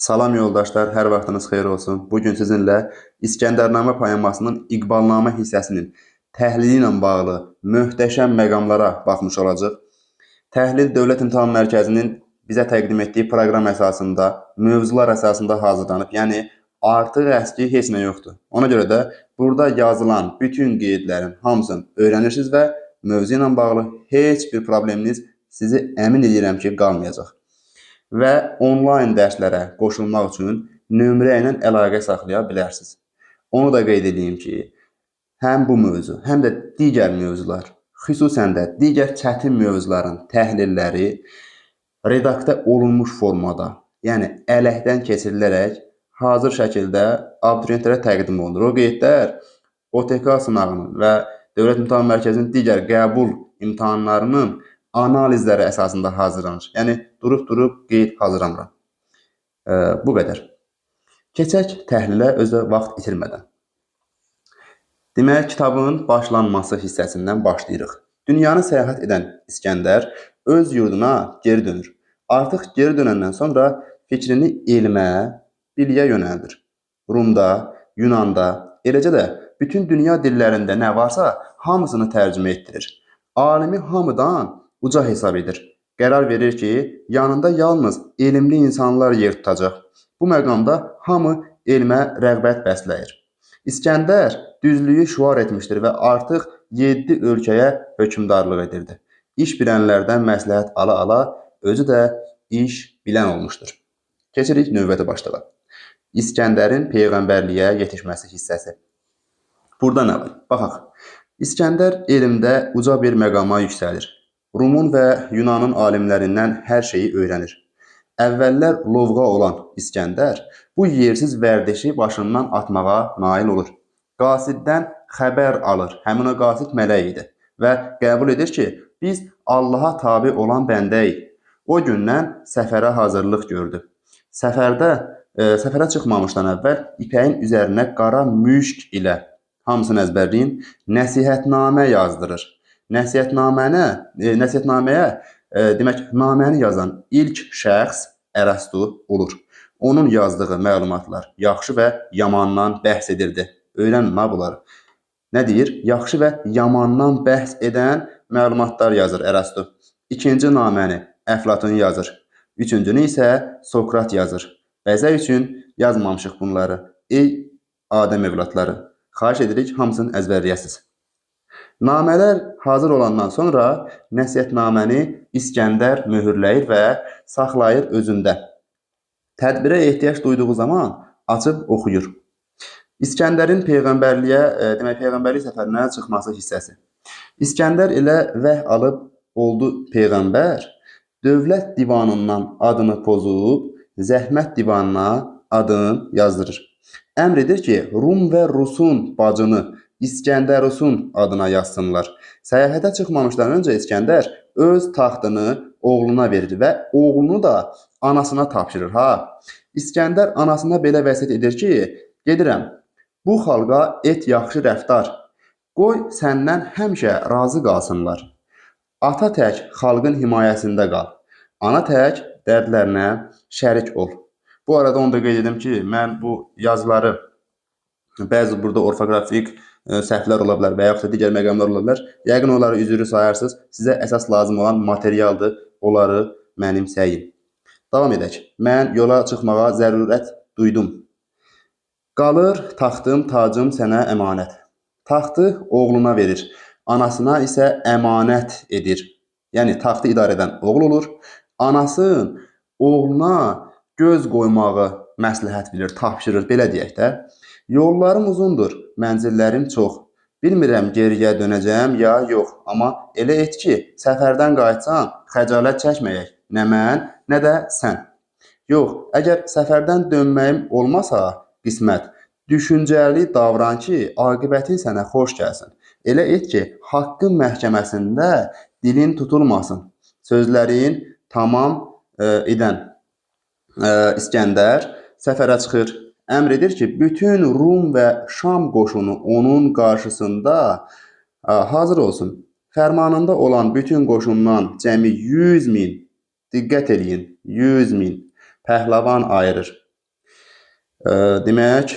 Salam yoldaşlar, hər vaxtınız xeyir olsun. Bugün sizinlə İskəndərnamə poemasının İqbalnamə hissəsinin təhlili ilə bağlı möhtəşəm məqamlara baxmış olacaq. Təhlil Dövlət İmtahan Mərkəzinin bizə təqdim etdiyi proqram əsasında, mövzular əsasında hazırlanıb. Yəni artıq əski heç nə yoxdur. Ona görə də burada yazılan bütün qeydlərin hamısını öyrənirsiniz və mövzu ilə bağlı heç bir probleminiz sizi əmin edirəm ki, qalmayacaq. Və onlayn dərslərə qoşulmaq üçün nömrə ilə əlaqə saxlaya bilərsiniz. Onu da qeyd edeyim ki, həm bu mövzu, həm də digər mövzular, xüsusən də digər çətin mövzuların təhlilləri redaktə olunmuş formada, yəni ələkdən keçirilərək hazır şəkildə abituriyentlərə təqdim olunur. O qeydlər OTK sınağının və Dövlət İmtahan Mərkəzinin digər qəbul imtahanlarının analizləri əsasında hazırlanır. Yəni durub qeyd hazırlamıram. Bu qədər. Keçək təhlilə özə vaxt itirmədən. Demək, kitabın başlanması hissəsindən başlayırıq. Dünyanı səyahət edən İskəndər öz yurduna geri dönür. Artıq geri dönəndən sonra fikrini elmə, biliyə yönəldir. Rumda, Yunanda, eləcə də bütün dünya dillərində nə varsa hamısını tərcümə etdirir. Alimi hamıdan uca hesab edir. Qərar verir ki, yanında yalnız elmli insanlar yer tutacaq. Bu məqamda hamı elmə rəğbət bəsləyir. İskəndər düzlüyü şüar etmişdir və artıq 7 ölkəyə hökmdarlıq edirdi. İş bilənlərdən məsləhət ala-ala özü də iş bilən olmuşdur. Keçirik növbəti başlığa. İskəndərin peyğəmbərliyə yetişməsi hissəsi. Burada nə var? Baxaq. İskəndər elmdə uca bir məqama yüksəlir. Rumun və Yunanın alimlərindən hər şeyi öyrənir. Əvvəllər lovğa olan İskəndər bu yersiz vərdişi başından atmağa nail olur. Qasiddən xəbər alır, həmin o qasid mələk idi və qəbul edir ki, biz Allaha tabi olan bəndəyik. O gündən səfərə hazırlıq gördü. Səfərə çıxmamışdan əvvəl ipəyin üzərinə qara müşk ilə, hamısını əzbərləyin, nəsihətnamə yazdırır. Nəsihətnaməyə demək, naməni yazan ilk şəxs Ərəstu olur. Onun yazdığı məlumatlar yaxşı və yamandan bəhs edirdi. Öyrənin bunları. Nə deyir? Yaxşı və yamandan bəhs edən məlumatlar yazır Ərəstu. İkinci naməni Əflatun yazır. Üçüncünü isə Sokrat yazır. Bəzək üçün yazmamışıq bunları. Ey Adəm evlatları, xahiş edirik hamısını əzbərləyəsiniz. Namələr hazır olandan sonra nəsihətnaməni İskəndər möhürləyir və saxlayır özündə. Tədbirə ehtiyac duyduğu zaman açıb oxuyur. İskəndərin peyğəmbərlik səfərinə çıxması hissəsi. İskəndər elə vəh alıb oldu peyğəmbər, dövlət divanından adını pozub, zəhmət divanına adını yazdırır. Əmr edir ki, Rum və Rusun bacını İskəndərusun adına yazsınlar. Səyahətə çıxmamışdan öncə İskəndər öz taxtını oğluna verir və oğlunu da anasına tapşırır. İskəndər anasına belə vəsiyyət edir ki, gedirəm, bu xalqa et yaxşı rəftar, qoy səndən həmişə razı qalsınlar. Ata tək xalqın himayəsində qal, ana tək dərdlərinə şərik ol. Bu arada onu da qeyd edim ki, mən bu yazıları bəzi burada orfoqrafik səhvlər ola bilər və yaxud da digər məqamlar ola bilər. Yəqin onları üzrlü sayarsınız. Sizə əsas lazım olan materialdır. Onları mənimsəyin. Davam edək. Mən yola çıxmağa zərurət duydum. Qalır taxtım, tacım sənə əmanət. Taxtı oğluna verir. Anasına isə əmanət edir. Yəni taxtı idarə edən oğul olur. Anası oğluna göz qoymağı məsləhət bilir, tapşırır, belə deyək də. Yollarım uzundur, mənzillərim çox. Bilmirəm geriyə dönəcəm ya yox. Amma elə et ki, səfərdən qayıtsam, xəcalət çəkməyək. Nə mən, nə də sən. Yox, əgər səfərdən dönməyim olmasa qismət, düşüncəli davran ki, aqibətin sənə xoş gəlsin. Elə et ki, haqqın məhkəməsində dilin tutulmasın. Sözlərin tamam edən İskəndər səfərə çıxır. Əmr edir ki, bütün Rum və Şam qoşunu onun qarşısında hazır olsun. Fərmanında olan bütün qoşundan cəmi 100 min, diqqət eləyin, 100 min pəhləvan ayırır. Demək,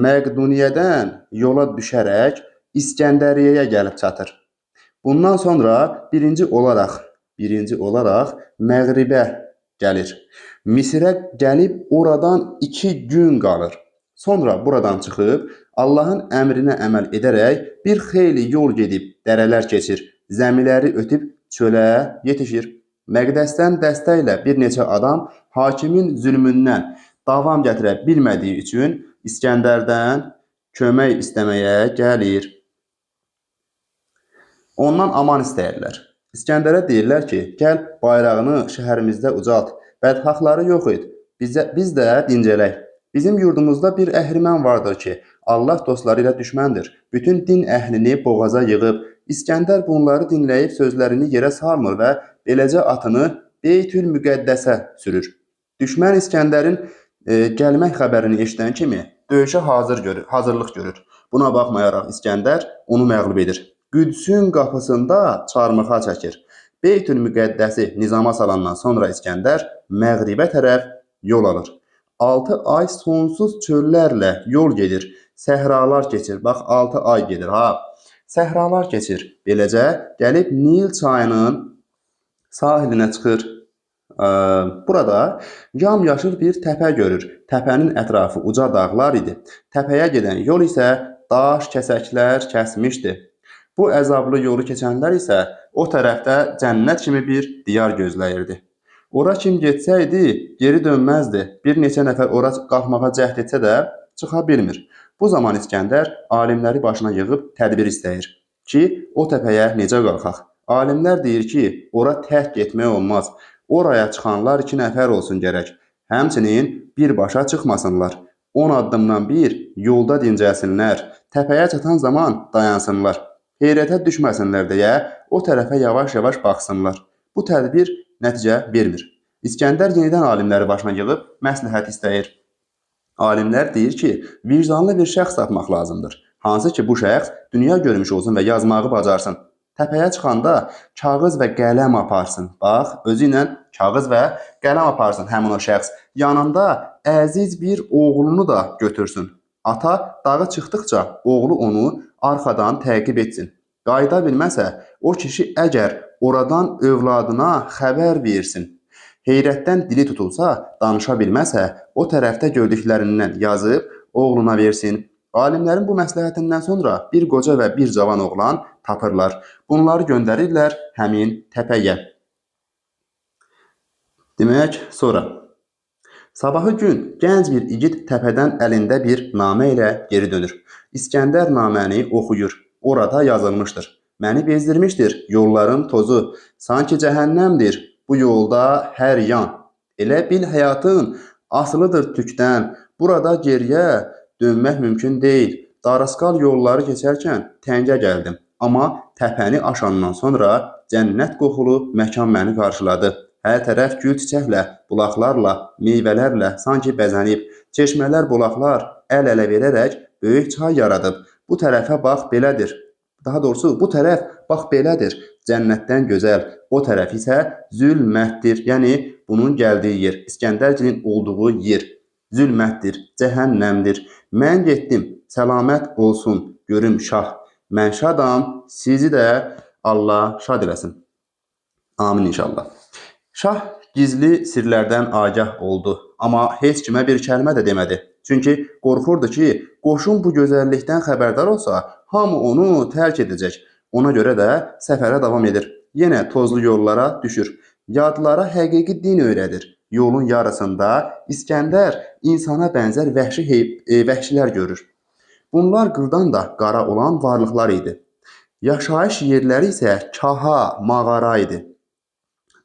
Məqduniyyədən yola düşərək İskəndəriyyəyə gəlib çatır. Bundan sonra birinci olaraq Məğribə gəlir. Misirə gəlib oradan 2 gün qalır. Sonra buradan çıxıb Allahın əmrinə əməl edərək bir xeyli yol gedib dərələr keçir, zəmiləri ötüb çölə yetişir. Məqdəsdən dəstə ilə bir neçə adam hakimin zülmündən davam gətirə bilmədiyi üçün İskəndərdən kömək istəməyə gəlir. Ondan aman istəyirlər. İskəndərə deyirlər ki, gəl bayrağını şəhərimizdə ucalt, bədxahları yox et, biz də dincələk. Bizim yurdumuzda bir əhrimən vardır ki, Allah dostları ilə düşməndir. Bütün din əhlini boğaza yığıb, İskəndər bunları dinləyib sözlərini yerə salmır və beləcə atını Beytül Müqəddəsə sürür. Düşmən İskəndərin gəlmək xəbərini eşidən kimi döyüşə hazırlıq görür. Buna baxmayaraq İskəndər onu məğlub edir. Qüdsün qapısında çarmıxa çəkir. Beytül Müqəddəsi nizama salandan sonra İskəndər Məğribə tərəf yol alır. 6 ay sonsuz çöllərlə yol gedir. Səhralar keçir. Bax 6 ay gedir ha. Səhralar keçir. Beləcə gəlib Nil çayının sahilinə çıxır. Burada yamyaşıl bir təpə görür. Təpənin ətrafı uca dağlar idi. Təpəyə gedən yol isə daş, kəsəklər kəsmişdi. Bu əzablı yolu keçənlər isə o tərəfdə cənnət kimi bir diyar gözləyirdi. Ora kim getsəydi, geri dönməzdi. Bir neçə nəfər ora qalxmağa cəhd etsə də çıxa bilmir. Bu zaman İskəndər alimləri başına yığıb tədbir istəyir ki, o təpəyə necə qalxaq? Alimlər deyir ki, ora tək getmək olmaz. Oraya çıxanlar 2 nəfər olsun gərək. Həmçinin birbaşa çıxmasınlar. 10 addımdan bir yolda dincəlsinlər. Təpəyə çatan zaman dayansınlar. Heyrətə düşməsinlər deyə o tərəfə yavaş-yavaş baxsınlar. Bu tədbir nəticə vermir. İskəndər yenidən alimləri başına yığıb məsləhət istəyir. Alimlər deyir ki, vicdanlı bir şəxs tapmaq lazımdır. Hansı ki bu şəxs dünya görmüş olsun və yazmağı bacarsın. Təpəyə çıxanda kağız və qələm aparsın. Bax, özü ilə kağız və qələm aparsın həmin o şəxs. Yanında əziz bir oğlunu da götürsün. Ata dağı çıxdıqca oğlu onu arxadan təqib etsin. Qayıda bilməsə, o kişi əgər oradan övladına xəbər versin. Heyrətdən dili tutulsa, danışa bilməsə, o tərəfdə gördüklərindən yazıb oğluna versin. Alimlərin bu məsləhətindən sonra bir qoca və bir cavan oğlan tapırlar. Bunları göndərirlər həmin təpəyə. Demək, sonra sabahı gün gənc bir igid təpədən əlində bir namə ilə geri dönür. İskəndər naməni oxuyur. Orada yazılmışdır. Məni bezdirmişdir yolların tozu. Sanki cəhənnəmdir bu yolda hər yan. Elə bil həyatın asılıdır tükdən. Burada geriyə dönmək mümkün deyil. Darasqal yolları keçərkən təngə gəldim. Amma təpəni aşandan sonra cənnət qoxulu məkan məni qarşıladı. Hər tərəf gül çiçəklə, bulaqlarla, meyvələrlə sanki bəzənib. Çeşmələr, bulaqlar əl-ələ verərək böyük çay yaradıb. Bu tərəfə bax belədir. Daha doğrusu bu tərəf bax belədir. Cənnətdən gözəl. O tərəf isə zülmətdir. Yəni bunun gəldiyi yer, İskəndərgilin olduğu yer zülmətdir, cəhənnəmdir. Mən getdim, səlamət olsun, görüm şah. Mən şadam, sizi də Allah şad eləsin. Amin inşallah. Şah gizli sirlərdən agah oldu, amma heç kimə bir kəlmə də demədi. Çünki qorxurdu ki, qoşun bu gözəllikdən xəbərdar olsa, hamı onu tərk edəcək. Ona görə də səfərə davam edir. Yenə tozlu yollara düşür. Yadlara həqiqi din öyrədir. Yolun yarısında İskəndər insana bənzər vəhşilər görür. Bunlar qırdan da qara olan varlıqlar idi. Yaşayış yerləri isə kaha, mağara idi.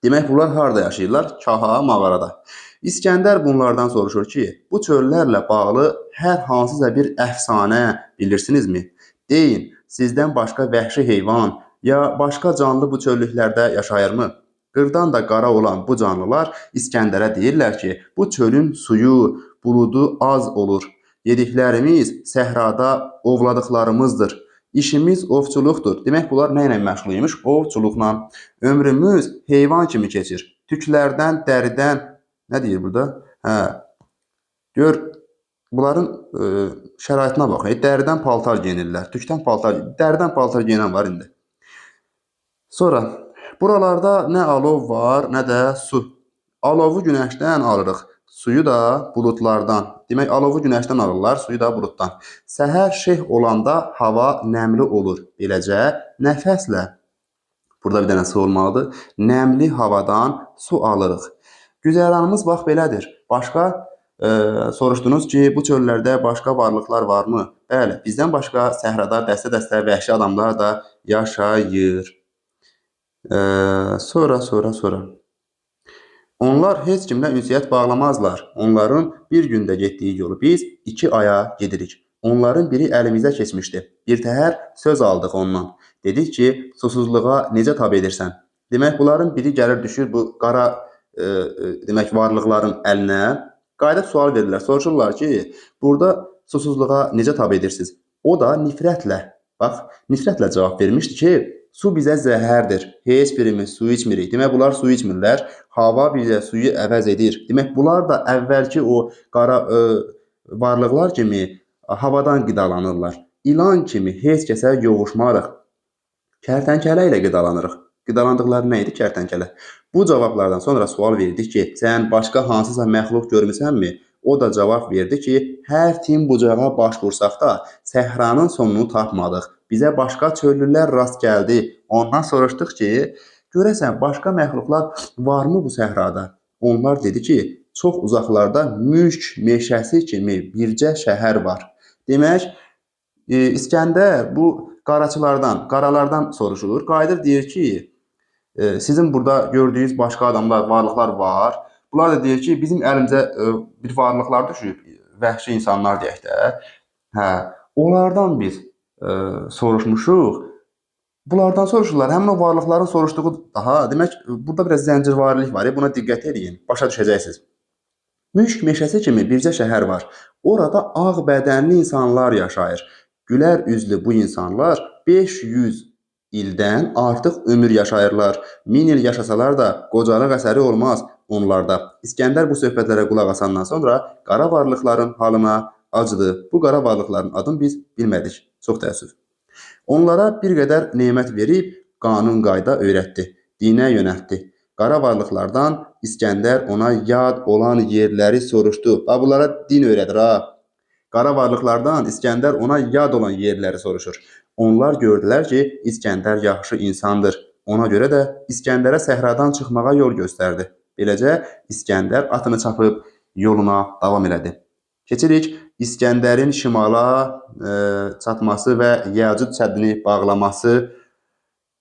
Demək, bunlar harada yaşayırlar? Kaha, mağarada. İskəndər bunlardan soruşur ki, bu çöllərlə bağlı hər hansısa bir əfsanə bilirsinizmi? Deyin, sizdən başqa vəhşi heyvan ya başqa canlı bu çöllüklərdə yaşayırmı? Qırdan da qara olan bu canlılar İskəndərə deyirlər ki, bu çölün suyu, buludu az olur. Yediklərimiz səhrada ovladıqlarımızdır. İşimiz ovçuluqdur. Demək, bunlar nə ilə məşğul imiş? Ovçuluqla. Ömrümüz heyvan kimi keçir. Tüklərdən, dəridən, nə deyir burada? Gör, Bunların şəraitinə baxın. Dəridən paltar geyinirlər, tükdən paltar, dəridən paltar geyinən var indi. Sonra buralarda nə alov var, nə də su. Alovu günəşdən alırıq, suyu da buludlardan. Demək, alovu günəşdən alırlar, suyu da buluddan. Səhər şeh olanda hava nəmli olur. Beləcə nəfəslə, burada bir dənə su olmalıdır, nəmli havadan su alırıq. Güzəranımız bax belədir. Başqa soruşdunuz ki, bu çöllərdə başqa varlıqlar varmı? Bəli, bizdən başqa səhrada dəstə-dəstə vəhşi adamlar da yaşayır. Sonra. Onlar heç kimlə ünsiyyət bağlamazlar. Onların bir gündə getdiyi yolu biz 2 aya gedirik. Onların biri əlimizə keçmişdi. Bir təhər söz aldıq ondan. Dedik ki, susuzluğa necə tab edirsən? Demək, bunların biri gəlir düşür bu qara demək varlıqların əlinə. Qayıdıb sual verirlər. Soruşurlar ki, burada susuzluğa necə tab edirsiniz? O da nifrətlə, bax, nifrətlə cavab vermişdi ki, su bizə zəhərdir. Heç birimiz su içmirik. Demək, bunlar su içmirlər. Hava bizə suyu əvəz edir. Demək, bunlar da əvvəlki o qara varlıqlar kimi havadan qidalanırlar. İlan kimi heç kəsə yovuşmarıq. Kərtənkələ ilə qidalanırıq. Qidalandıqları nə idi kərtənkələ? Bu cavablardan sonra sual verdik ki, sən başqa hansısa məxluq görmüsənmi? O da cavab verdi ki, hər tim bucağa baş vursaq da səhranın sonunu tapmadıq. Bizə başqa çöllülər rast gəldi. Ondan soruşduq ki, görəsən başqa məxluqlar varmı bu səhrada? Onlar dedi ki, çox uzaqlarda mülk meşəsi kimi bircə şəhər var. Demək, İskəndər bu qaralardan soruşur. Qayıdır deyir ki, sizin burada gördüyünüz başqa adamlar, varlıqlar var. Bunlar da deyir ki, bizim əlimizə bir varlıqlar düşüb, vəhşi insanlar deyək də. Onlardan biz soruşmuşuq. Bunlardan soruşurlar. Həmin o varlıqların soruşduğu daha, demək, burada biraz zəncirvarililik var. Buna diqqət edin, başa düşəcəksiniz. Müşk meşəsi kimi bircə şəhər var. Orada ağ bədənli insanlar yaşayır. Gülər üzlü bu insanlar 500 ildən artıq ömür yaşayırlar. 1000 il yaşasalar da qocalıq əsəri olmaz onlarda. İskəndər bu söhbətlərə qulaq asandan sonra qara varlıqların halına acıdı. Bu qara varlıqların adını biz bilmədik. Çox təəssüf. Onlara bir qədər nemət verib qanun qayda öyrətdi. Dinə yönəltdi. Qara varlıqlardan İskəndər ona yad olan yerləri soruşdu. Bunlara din öyrədir ha. Qara varlıqlardan İskəndər ona yad olan yerləri soruşur. Onlar gördülər ki, İskəndər yaxşı insandır. Ona görə də İskəndərə səhradan çıxmağa yol göstərdi. Beləcə İskəndər atını çapıb yoluna davam elədi. Keçirik İskəndərin şimala çatması və Yəcud səddini bağlaması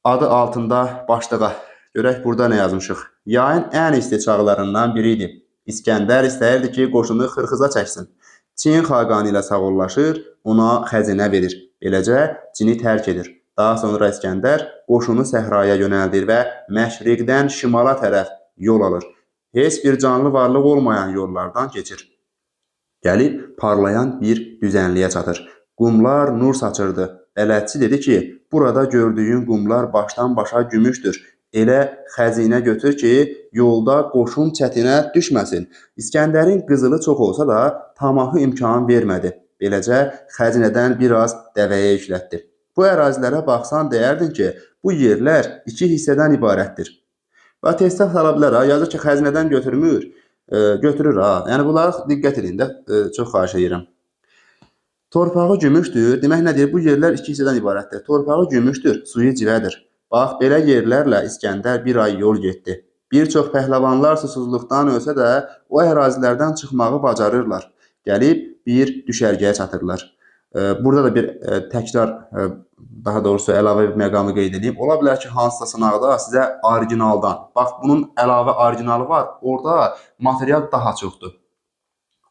adı altında başlığa. Görək burada nə yazmışıq. Yayın ən isti çağlarından biri idi. İskəndər istəyirdi ki, qoşunu Xırxıza çəksin. Çin xaqanı ilə sağollaşır, ona xəzinə verir. Beləcə Çini tərk edir. Daha sonra İskəndər qoşunu səhraya yönəldir və məşriqdən şimala tərəf yol alır. Heç bir canlı varlıq olmayan yollardan keçir. Gəlib parlayan bir düzənliyə çatır. Qumlar nur saçırdı. Bələdçi dedi ki, burada gördüyün qumlar başdan başa gümüşdür. Elə xəzinə götür ki, yolda qoşun çətinə düşməsin. İskəndərin qızılı çox olsa da tamahı imkan vermədi. Beləcə xəzinədən biraz dəvəyə yüklətdi. Bu ərazilərə baxsan deyərdin ki, bu yerlər 2 hissədən ibarətdir. Və testə sala bilər ha, yazır ki, xəzinədən götürmür, götürür ha. Yəni bunlara diqqət edin də, çox xahiş edirəm. Torpağı gümüşdür. Demək nədir? Bu yerlər 2 hissədən ibarətdir. Torpağı gümüşdür, suyu civədir. Bax, belə yerlərlə İskəndər bir ay yol getdi. Bir çox pəhləvanlar susuzluqdan ölsə də o ərazilərdən çıxmağı bacarırlar. Gəlib bir düşərgəyə çatırlar. Burada da bir təkrar, daha doğrusu əlavə bir məqamı qeyd edeyim. Ola bilər ki, hansısa sınaqda sizə orijinaldan, bax bunun əlavə originalı var, orada material daha çoxdur.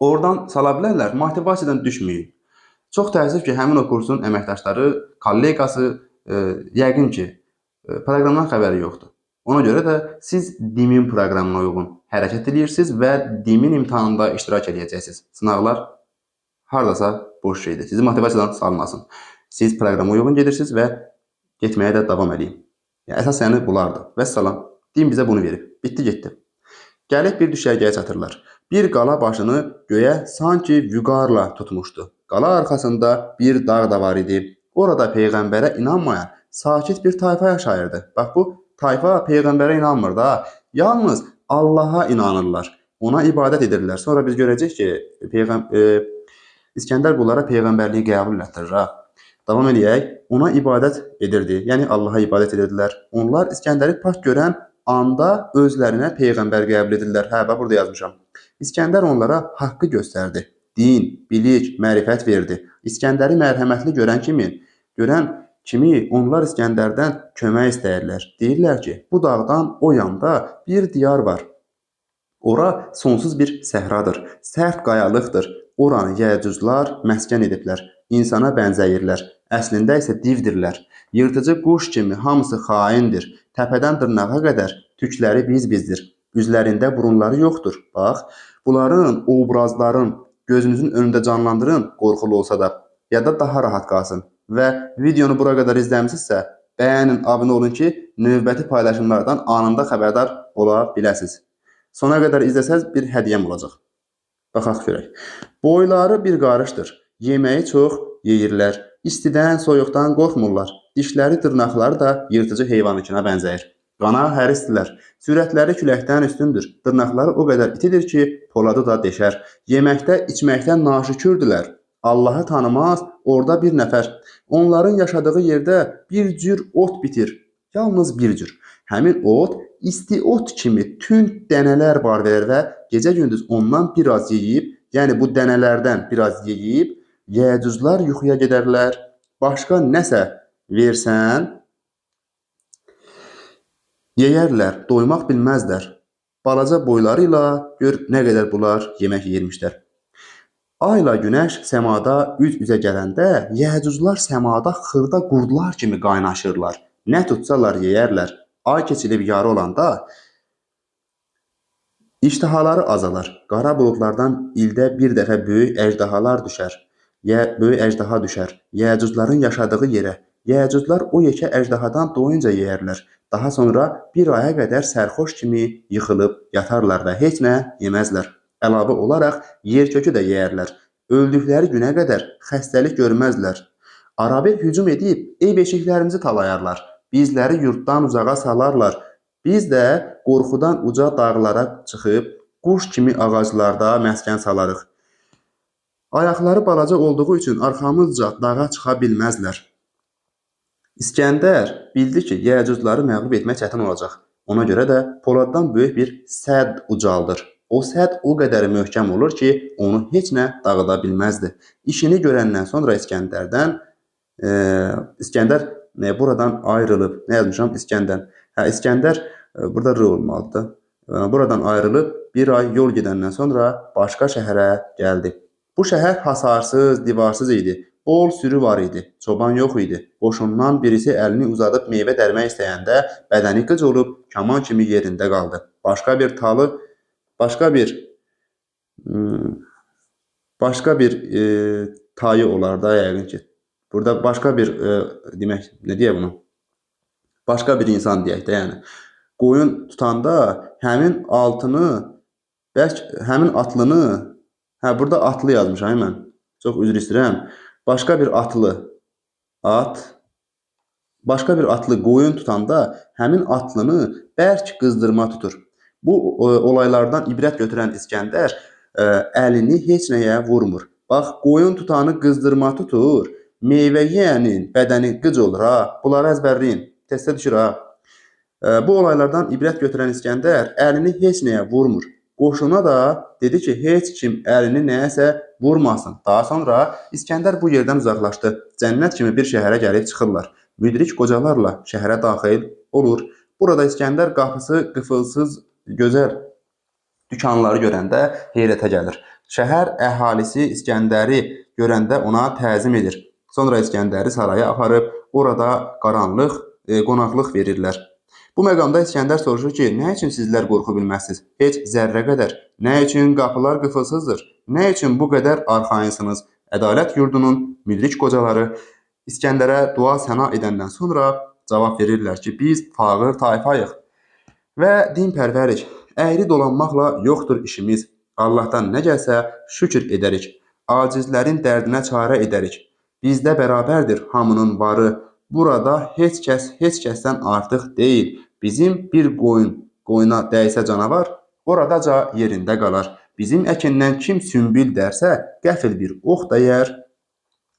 Oradan sala bilərlər, motivasiyadan düşməyin. Çox təəssüf ki, həmin o kursun əməkdaşları, kollegası yəqin ki, proqramdan xəbəri yoxdur. Ona görə də siz DİM-in proqramına uyğun hərəkət edirsiniz və DİM-in imtahanında iştirak edəcəksiniz. Sınaqlar haradasa boş şeydir. Sizi motivasiyadan salmasın. Siz proqrama uyğun gedirsiniz və getməyə də davam edin. Yəni, əsas yəni bunlardır. Vəssalam. DİM bizə bunu verib. Bitdi, getdi. Gəlib bir düşərgəyə çatırlar. Bir qala başını göğe sanki vüqarla tutmuşdu. Qala arxasında bir dağ da var idi. Orada peyğəmbərə inanmayan sakit bir tayfa yaşayırdı. Bax bu tayfa peyğəmbərə inanmır da, yalnız Allaha inanırlar. Ona ibadət edirlər. Sonra biz görəcəyik ki, İskəndər bunlara peyğəmbərliyi qəbul etdirir. Davam edək. Ona ibadət edirdi. Yəni Allaha ibadət edirdilər. Onlar İskəndəri pak görən anda özlərinə peyğəmbər qəbul edirlər. Hə, bax burada yazmışam. İskəndər onlara haqqı göstərdi. Din, bilik, mərifət verdi. İskəndəri mərhəmətli görən kimi onlar İskəndərdən kömək istəyirlər. Deyirlər ki, bu dağdan o yanda bir diyar var. Ora sonsuz bir səhradır. Sərt qayalıqdır. Oranı yəcuclar məskən ediblər. İnsana bənzəyirlər. Əslində isə divdirlər. Yırtıcı quş kimi hamısı xaindir. Təpədən dırnağa qədər tükləri biz-bizdir. Üzlərində burunları yoxdur. Bax, bunların obrazların gözünüzün önündə canlandırın, qorxulu olsa da, ya da daha rahat qalsın. Və videonu bura qədər izləmisinizsə, bəyənin, abunə olun ki, növbəti paylaşımlardan anında xəbərdar ola biləsiniz. Sona qədər izləsəz bir hədiyyəm olacaq. Baxaq görək. Boyları bir qarışdır. Yeməyi çox yeyirlər. İstidən, soyuqdan qorxmurlar. Dişləri, dırnaqları da yırtıcı heyvanınkına bənzəyir. Qana hərisdirlər. Sürətləri küləkdən üstündür. Dırnaqları o qədər itidir ki, poladı da deşər. Yeməkdə, içməkdən naşükürdülər. Allahı tanımaz, orada bir nəfər. Onların yaşadığı yerdə bir cür ot bitir. Yalnız bir cür. Həmin ot isti ot kimi tünd dənələr var verir və gecə-gündüz ondan biraz yeyib, yəni bu dənələrdən biraz yeyib, yəcuclar yuxuya gedərlər. Başqa nəsə versən, yeyərlər, doymaq bilməzlər. Balaca boyları ilə gör nə qədər bunlar yemək yeyirmişlər. Ayla günəş səmada üz-üzə gələndə, yəcuclar səmada xırda qurdlar kimi qaynaşırlar. Nə tutsalar yeyərlər. Ay keçilib yarı olanda iştahaları azalar. Qara buludlardan ildə bir dəfə böyük əjdahalar düşər. Böyük əjdaha düşər. Yəcucların yaşadığı yerə. Yəcuclar o yekə əjdahadan doyunca yeyərlər. Daha sonra bir aya qədər sərxoş kimi yıxılıb yatarlar və heç nə yeməzlər. Əlavə olaraq yerkökü də yeyərlər. Öldükləri günə qədər xəstəlik görməzlər. Arabir hücum edib ev eşiklərimizi talayarlar. Bizləri yurtdan uzağa salarlar. Biz də qorxudan uca dağlara çıxıb quş kimi ağaclarda məskən salarıq. Ayaqları balaca olduğu üçün arxamızca dağa çıxa bilməzlər. İskəndər bildi ki, yəcucları məğlub etmək çətin olacaq. Ona görə də poladdan böyük bir sədd ucaldır. O sədd o qədər möhkəm olur ki, onu heç nə dağıda bilməzdi. İşini görəndən sonra İskəndər buradan ayrılıb, nə yazmışam? İskəndər burada r olmalıdır. Buradan ayrılıb bir ay yol gedəndən sonra başqa şəhərə gəldi. Bu şəhər hasarsız, divarsız idi. Bol sürü var idi. Çoban yox idi. Qoşundan birisi əlini uzadıb meyvə dərmək istəyəndə bədəni qıc olub kaman kimi yerində qaldı. Başqa bir tayı olar da yəqin ki. Burada başqa bir demək, nə deyə bunu? Başqa bir insan deyək də, yəni. Qoyun tutanda həmin atlını, burada atlı yazmışam mən. Çox üzr istəyirəm. Başqa bir atlı qoyun tutanda həmin atlını bərk qızdırma tutur. Bu olaylardan ibrət götürən İskəndər əlini heç nəyə vurmur. Bax, qoyun tutanı qızdırma tutur, meyvə yeyənin bədəni qıc olur ha. Bunları əzbərləyin, testə düşür ha. Bu olaylardan ibrət götürən İskəndər əlini heç nəyə vurmur. Qoşuna da dedi ki, heç kim əlini nəyəsə vurmasın. Daha sonra İskəndər bu yerdən uzaqlaşdı. Cənnət kimi bir şəhərə gəlib çıxırlar. Müdrik qocalarla şəhərə daxil olur. Burada İskəndər qapısı qıfılsız gözəl dükanları görəndə heyrətə gəlir. Şəhər əhalisi İskəndəri görəndə ona təzim edir. Sonra İskəndəri saraya aparıb orada qaranlıq qonaqlıq verirlər. Bu məqamda İskəndər soruşur ki, nə üçün sizlər qorxu bilməzsiniz? Heç zərrə qədər. Nə üçün qapılar qıfılsızdır? Nə üçün bu qədər arxayınsınız? Ədalət yurdunun müdrik qocaları İskəndərə dua səna edəndən sonra cavab verirlər ki, biz fağır tayfayıq və dinpərvərik. Əyri dolanmaqla yoxdur işimiz. Allahdan nə gəlsə şükür edərik. Acizlərin dərdinə çarə edərik. Bizdə bərabərdir hamının varı. Burada heç kəsdən artıq deyil. Bizim bir qoyuna dəysə canavar, oradaca yerində qalar. Bizim əkindən kim sünbül dərsə, qəfil bir ox dəyər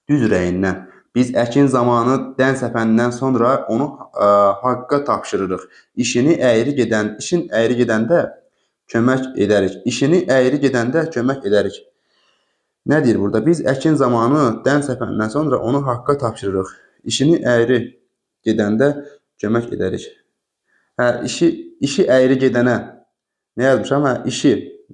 düz ürəyindən. Biz əkin zamanı dən səpəndən sonra onu haqqa tapşırırıq. İşin əyri gedəndə kömək edərik. Nə deyir burada? Biz əkin zamanı dən səpəndən sonra onu haqqa tapşırırıq. İşini əyri gedəndə kömək edərik. İşi əyri gedənə nə yazmışam?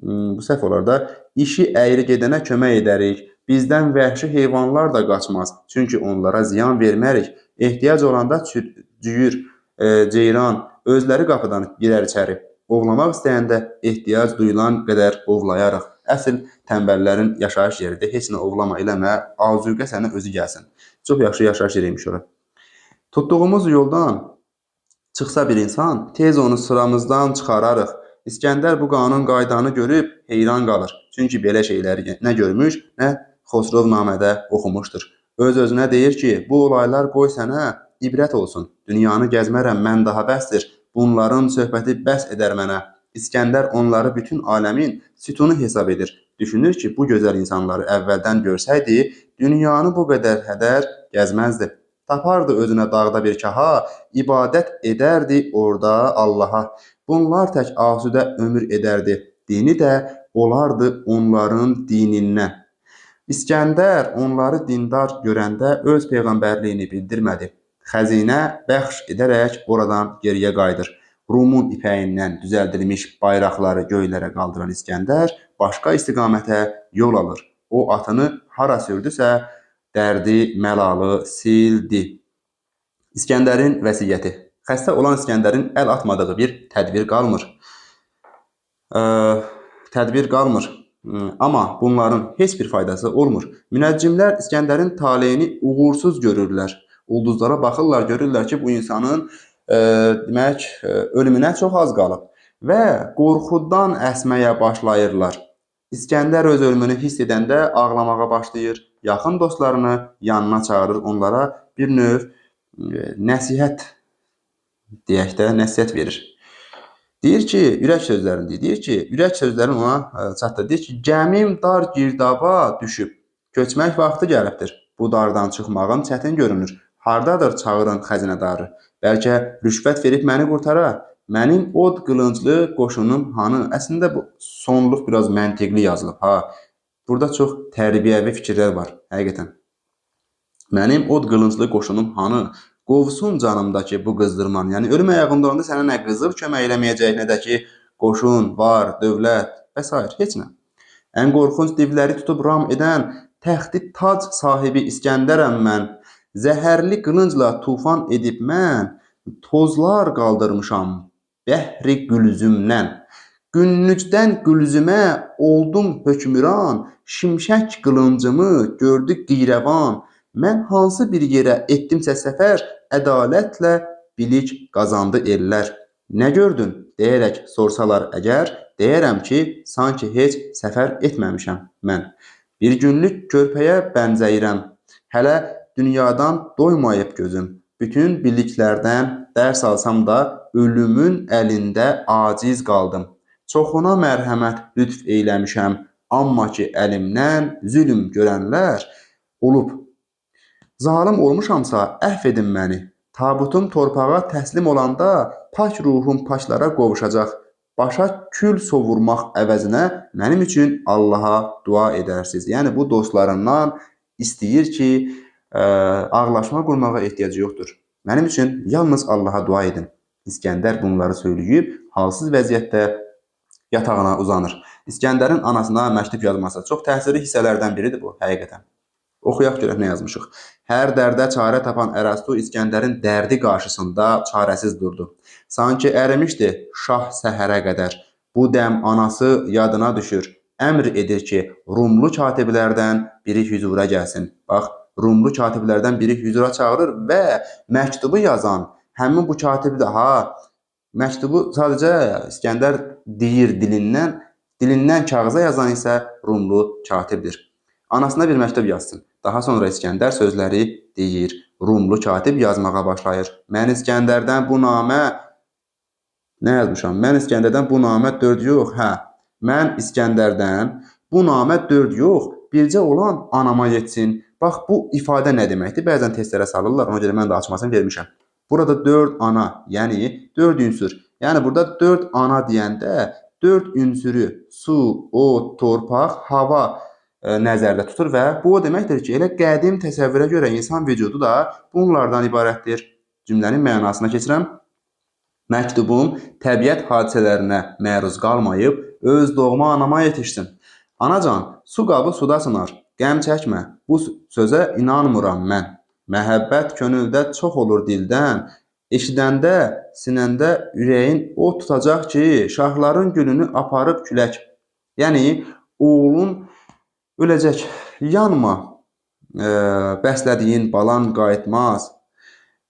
Bu səhv olar da. İşi əyri gedənə kömək edərik. Bizdən vəhşi heyvanlar da qaçmaz. Çünki onlara ziyan vermərik. Ehtiyac olanda cüyür, ceyran özləri qapıdan girər içəri. Ovlamaq istəyəndə ehtiyac duyulan qədər ovlayarıq. Əsl tənbəllərin yaşayış yeridir. Heç nə ovlama eləmə, azuqə sənə özü gəlsin. Çox yaxşı yaşayış yeriymiş ora. Tutduğumuz yoldan çıxsa bir insan, tez onu sıramızdan çıxararıq. İskəndər bu qanun qaydanı görüb heyran qalır. Çünki belə şeyləri nə görmüş, nə Xosrovnamədə oxumuşdur. Öz-özünə deyir ki, bu olaylar qoy sənə ibrət olsun. Dünyanı gəzmərəm mən daha bəsdir. Bunların söhbəti bəs edər mənə. İskəndər onları bütün aləmin sütunu hesab edir. Düşünür ki, bu gözəl insanları əvvəldən görsəydi, dünyanı bu qədər hədər gəzməzdi. Tapardı özünə dağda bir kaha, ibadət edərdi orada Allaha. Bunlar tək asudə ömür edərdi. Dini də olardı onların dinindən. İskəndər onları dindar görəndə öz peyğəmbərliyini bildirmədi. Xəzinə bəxş edərək oradan geriyə qayıdır. Rumun ipəyindən düzəldilmiş bayraqları göylərə qaldıran İskəndər başqa istiqamətə yol alır. O atını hara sürdüsə, dərdi, məlalı sildi. İskəndərin vəsiyyəti. Xəstə olan İskəndərin əl atmadığı bir tədbir qalmır. Amma bunların heç bir faydası olmur. Münəccimlər İskəndərin taleyini uğursuz görürlər. Ulduzlara baxırlar, görürlər ki, bu insanın ölümünə çox az qalıb və qorxudan əsməyə başlayırlar. İskəndər öz ölümünü hiss edəndə ağlamağa başlayır. Yaxın dostlarını yanına çağırır, onlara bir növ nəsihət verir. Deyir ki, ürək sözlərini ona çatdır. Deyir ki, gəmim dar girdaba düşüb, köçmək vaxtı gəlibdir. Bu dardan çıxmağım çətin görünür. Hardadır çağırın xəzinədarı? Bəlkə rüşvət verib məni qurtara. Mənim od qılınclı qoşunum hanı? Əslində bu sonluq biraz məntiqli yazılıb. Burada çox tərbiyəvi fikirlər var, həqiqətən. Mənim od qılınclı qoşunum hanı? Qovsun canımdakı bu qızdırman. Yəni, ölüm ayağında onda sənə nə qızıl kömək eləməyəcək, nə də ki, qoşun, var, dövlət və s. Heç nə. Ən qorxunc divləri tutub ram edən təxti tac sahibi İskəndərəm mən. Zəhərli qılıncla tufan edib mən, tozlar qaldırmışam bəhri gülzümdən. Günnücdən gülzümə oldum hökmüran, şimşək qılıncımı gördü qeyrəvan. Mən hansı bir yerə etdimsə səfər, ədalətlə bilik qazandı ellər. Nə gördün? Deyərək sorsalar əgər, deyərəm ki, sanki heç səfər etməmişəm mən. Bir günlük körpəyə bənzəyirəm. Hələ dünyadan doymayıb gözüm. Bütün biliklərdən dərs alsam da ölümün əlində aciz qaldım. Çoxuna mərhəmət lütf eyləmişəm, amma ki əlimdən zülm görənlər olub. Zalim olmuşamsa əhv edin məni. Tabutum torpağa təslim olanda pak ruhum paklara qovuşacaq. Başa kül sovurmaq əvəzinə mənim üçün Allaha dua edərsiniz. Yəni bu dostlarından istəyir ki, ağlaşma qurmağa ehtiyacı yoxdur. Mənim üçün yalnız Allaha dua edin. İskəndər bunları söyləyib, halsız vəziyyətdə yatağına uzanır. İskəndərin anasına məktub yazması çox təsirli hissələrdən biridir bu, həqiqətən. Oxuyaq görək nə yazmışıq. Hər dərdə çarə tapan Ərastu İskəndərin dərdi qarşısında çarəsiz durdu. Sanki ərimişdi şah səhərə qədər. Bu dəm anası yadına düşür. Əmr edir ki, Rumlu katiblərdən biri hüzura gəlsin. Bax, Rumlu katiblərdən biri hüzura çağırır və məktubu yazan həmin bu katibdir. Məktubu sadəcə İskəndər deyir dilindən, Dilindən kağıza yazan isə Rumlu katibdir. Anasına bir məktub yazsın. Daha sonra İskəndər sözləri deyir. Rumlu katib yazmağa başlayır. Mən İskəndərdən bu namə nə yazmışam? Mən İskəndərdən bu namə 4 yox, hə. Mən İskəndərdən bu namə 4 yox, bircə olan anama yetsin. Bax bu ifadə nə deməkdir? Bəzən testlərə salırlar, ona görə mən də açmasını vermişəm. Burada 4 ana, yəni 4 ünsür. Yəni burada 4 ana deyəndə 4 ünsürü su, od, torpaq, hava nəzərdə tutur və bu o deməkdir ki, elə qədim təsəvvürə görə insan vücudu da bunlardan ibarətdir. Cümlənin mənasına keçirəm. Məktubum təbiət hadisələrinə məruz qalmayıb öz doğma anama yetişsin. Anacan, su qabı suda sınar. Qəm çəkmə. Bu sözə inanmıram mən. Məhəbbət könüldə çox olur dildən. Eşidəndə, sinəndə ürəyin o tutacaq ki, şahların gülünü aparıb külək. Yəni oğlun öləcək. Yanma. Bəslədiyin balan qayıtmaz.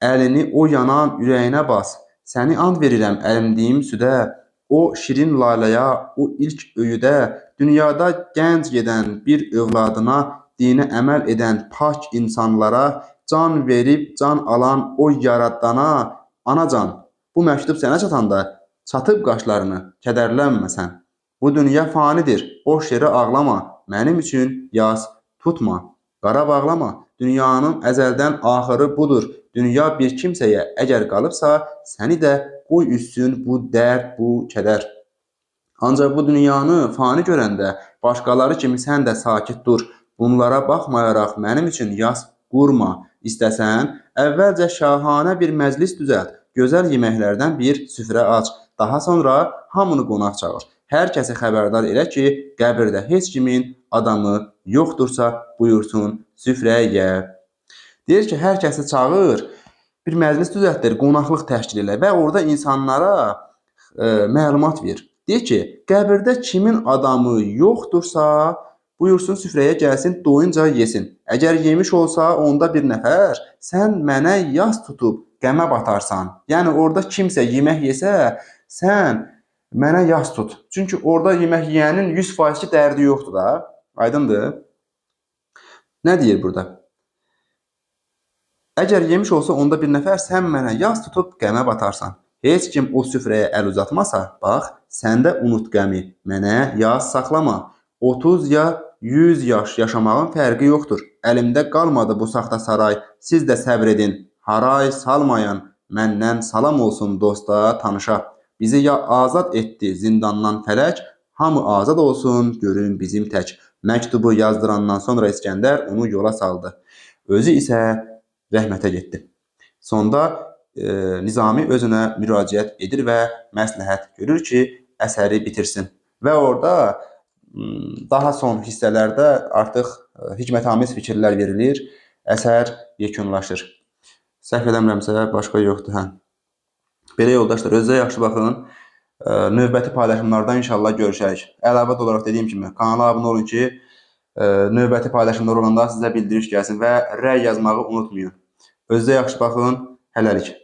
Əlini o yanan ürəyinə bas. Səni and verirəm ərimdiyim südə, o şirin laləyə, o ilk öyüdə, dünyada gənc gedən bir övladına, dinə əməl edən pak insanlara, can verib can alan o yaradana, anacan, bu məktub sənə çatanda, çatıb qaşlarını, kədərlənmə sən. Bu dünya fanidir, boş yerə ağlama, mənim üçün yaz tutma, qara bağlama, dünyanın əzəldən axırı budur. Dünya bir kimsəyə əgər qalıbsa, səni də qoy üssün bu dərd, bu kədər. Ancaq bu dünyanı fani görəndə, başqaları kimi sən də sakit dur. Bunlara baxmayaraq mənim üçün yas qurma. İstəsən, əvvəlcə şahanə bir məclis düzəlt, gözəl yeməklərdən bir süfrə aç. Daha sonra hamını qonaq çağır. Hər kəsi xəbərdar elə ki, qəbirdə heç kimin adamı yoxdursa, buyursun süfrəyə. Deyir ki, hər kəsi çağır, bir məclis düzəltdir, qonaqlıq təşkil elə və orada insanlara məlumat ver. Deyir ki, qəbirdə kimin adamı yoxdursa, buyursun süfrəyə gəlsin, doyunca yesin. Əgər yemiş olsa, onda bir nəfər, sən mənə yas tutub qəmə batarsan. Yəni orada kimsə yemək yesə, sən mənə yas tut. Çünki orada yemək yeyənin 100% dərdi yoxdur da. Aydındır? Nə deyir burada? Əgər yemiş olsa, onda bir nəfər, sən mənə yas tutub qəmə batarsan. Heç kim o süfrəyə əl uzatmasa, bax, sən də unut qəmi, mənə yas saxlama. 30 ya 100 yaş yaşamağın fərqi yoxdur. Əlimdə qalmadı bu saxta saray. Siz də səbr edin. Haray salmayan, məndən salam olsun dosta, tanışa. Bizi ya azad etdi zindandan fələk, hamı azad olsun, görün bizim tək. Məktubu yazdırandan sonra İskəndər onu yola saldı. Özü isə rəhmətə getdi. Sonda Nizami özünə müraciət edir və məsləhət görür ki, əsəri bitirsin. Və orada daha son hissələrdə artıq hikmətamiz fikirlər verilir, əsər yekunlaşır. Səhv eləmirəmsə, başqa yoxdur, hə. Belə yoldaşlar, özünüzə yaxşı baxın. Növbəti paylaşımlarda inşallah görüşərik. Əlavə olaraq dediyim kimi, kanala abunə olun ki, növbəti paylaşımlar olanda sizə bildiriş gəlsin və rəy yazmağı unutmayın. Özünüzə yaxşı baxın, hələlik.